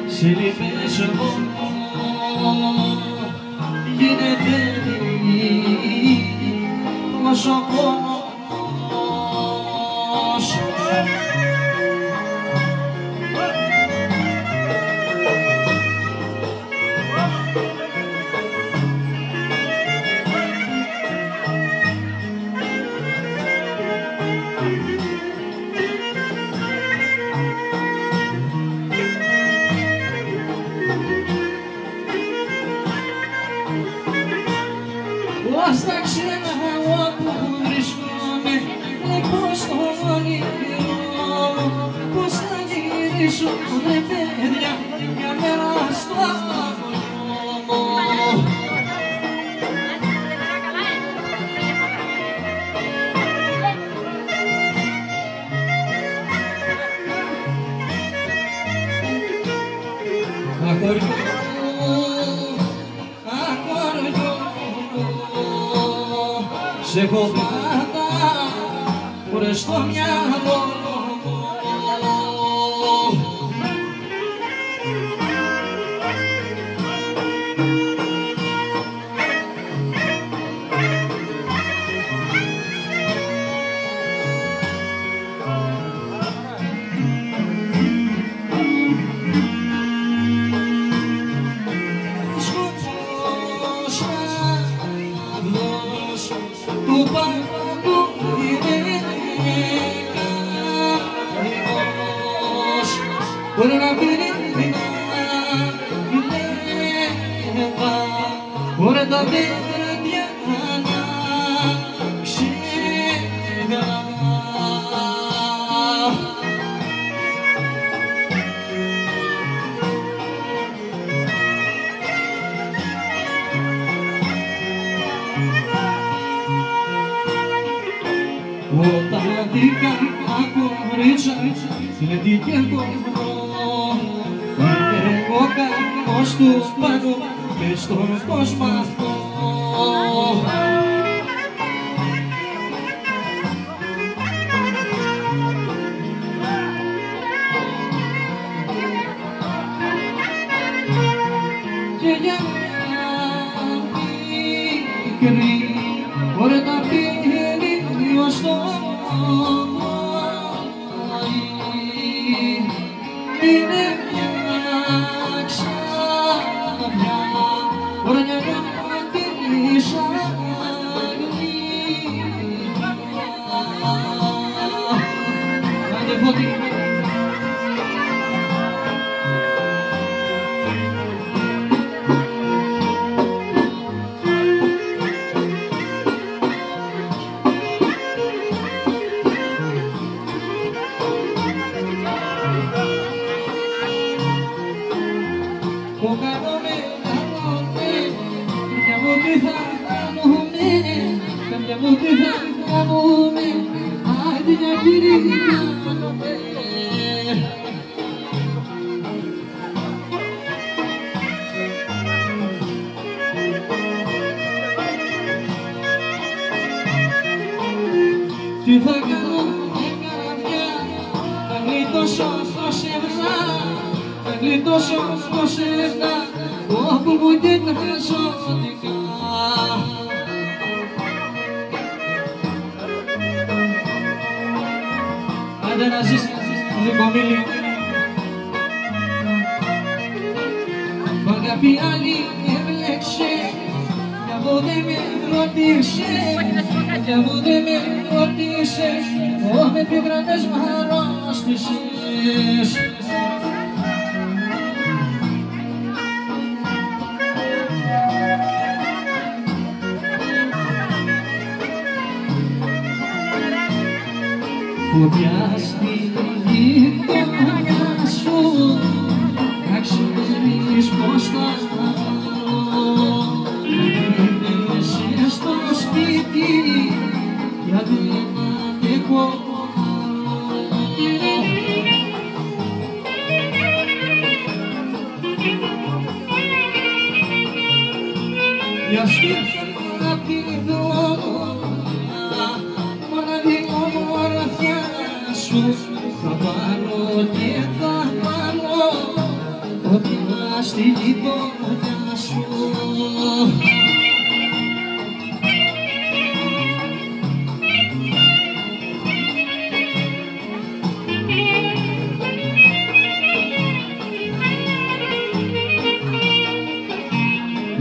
σε λυπές εγώ γίνεται τόσο πόνος. Στα ξένα όπου βρίσκομαι, πώς το όνειρο, πώς θα γυρίσω ρε παιδιά μια μέρα στο δρόμο. Σ' έχω πάντα χωρίς στο μυαλό. Του παντού γυναίκα εγώ μπορεί να πίνει γυναίκα, μπορεί τα παιδιά να ξεγρά. Όταν δίκα κορίτσα είναι δικαιό, είναι εγώ κακός του πάντου και στον κόσμο αυτό. Και για μικρή μπορεί να πίνει ως το είναι μια ξαφνιά, μπορεί να την εισαγγλία. Άντε φώτη. Που κάνουμε, παιδιά μου τι θα κάνουμε, παιδιά μου τι θα κάνουμε, άντε για κύριε κάνουμε. Τι θα κάνω με καρδιά, θα γλιτώσω τόση ευνά, θα γλιτώσω τόση ευνά, όπου μου κοιτάζω δικά. Άντε να ζεις δικομίλη. Μ' αγάπη άλλη έβλεξε, κι αφού δεν με ρωτήσε, κι αφού δεν με ρωτήσε, με πικρανές μ' αρρώστησες. Φωτιά στη γειτονιά σου, να ξέρεις πως θα χαρώ. Μείνεσαι στο σπίτι, γιατί δεν αντέχω. Για σπίτι απ' τη δρόμια, μοναδική ομορφιά σου, θα πάρω και θα πάρω. φωτιά στη γειτονιά σου.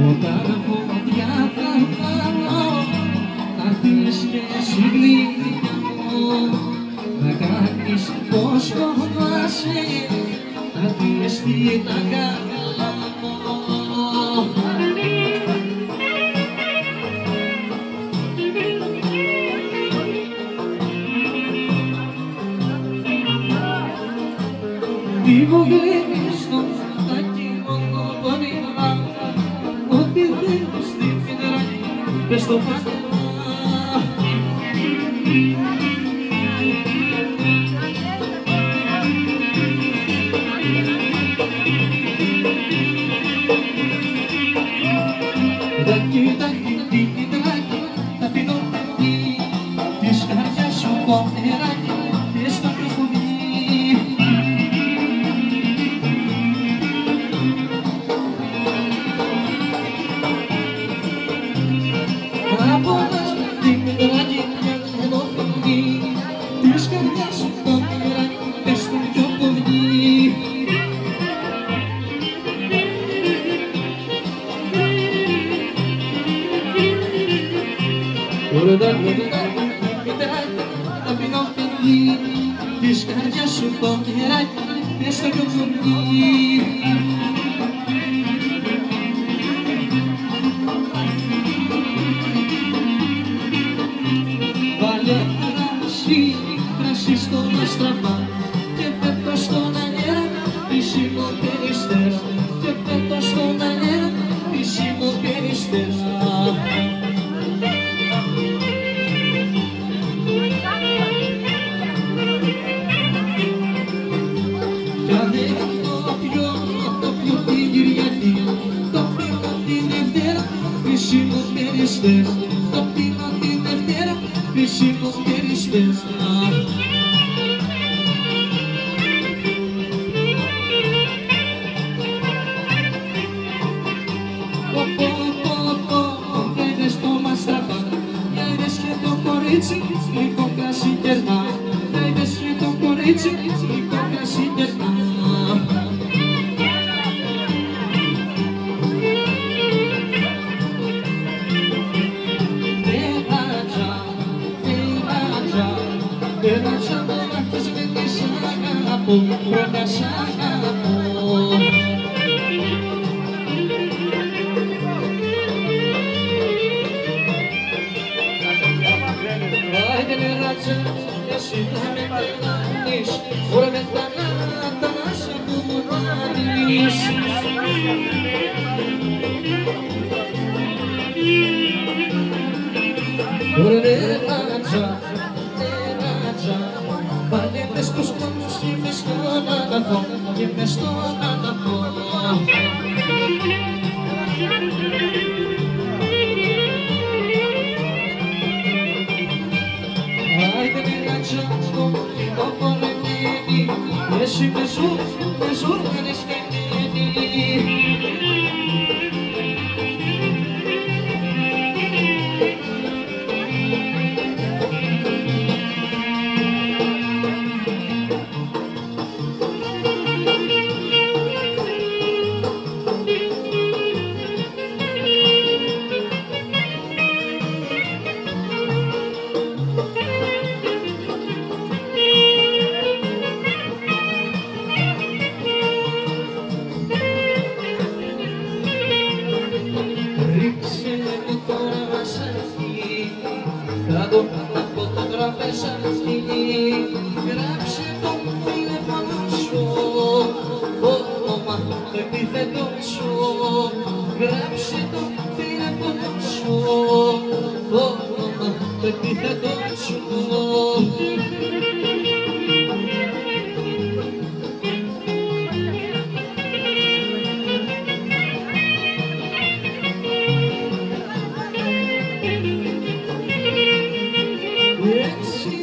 Όταν φωτιά θα κάνω, θα έρθεις και εσύ γλυκιά μου, να κάνεις πως φοβάσαι, θα δεις την αγκαλιά μου. Μη μου κλείνεις το μάτακι μόνο πονηρά, ό,τι θέλεις στην φινεράκι, πες το πάντα. Τάκι, τάκι, τάκι, τάκι, ταπεινό παιδί, της καρδιάς σου το νεράκι, και στο κρυφοδί. Απολάς την τραγική εδώ φωνή, της καρδιάς σου το νεράκι, και στο κρυφοδί. Τώρα τα ταπεινό παιδί, της καρδιάς σου το νεράκι, και στο κρυφοδί. Βάλε κρασί στον αστραπά και πέτω στον αέρα πισίνο περιστέρα, και πέτω στον αέρα πισίνο περιστέρα. Κι αν δεν το πιω την Κυριακή, το πίνω την Δευτέρα πισίνο περιστέρα, το πίνω την Δευτέρα πισίνο περιστέρα. Είδες το μαστραπά, είδες και το κορίτσι, λίγο κρασί κερνά, είδες και το κορίτσι, λίγο κρασί κερνά. Πέραξα το λάθος με τη σ' αγαπώ, πρώτα σ' αγαπώ. Άιντε νεράτσα, εσύ θα με κάνεις, ώρα με θανάτα να σ' απομονώνεις. Ωραία νεράτσα, πάλι μες στους κόσμους και μες στον αγαθό, και μες στον αγαθό. Άιντε νεράτσα, το πολεμήνι, εσύ με ζούρμανες καημένη. Κάτω από το τραπεζάκι, γράψε το τηλέφωνο σου, όνομα το επίθετο σου. Γράψε το τηλέφωνο σου, όνομα το επίθετο σου. Έτσι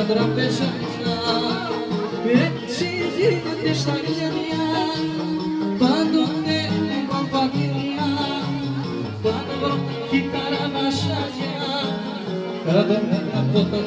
τραπέζια έτσι γίνεται στα γένεια πάντοτε λίγο παγγελιά πάνω βρω κυτάρα μασάζια κάτω από τα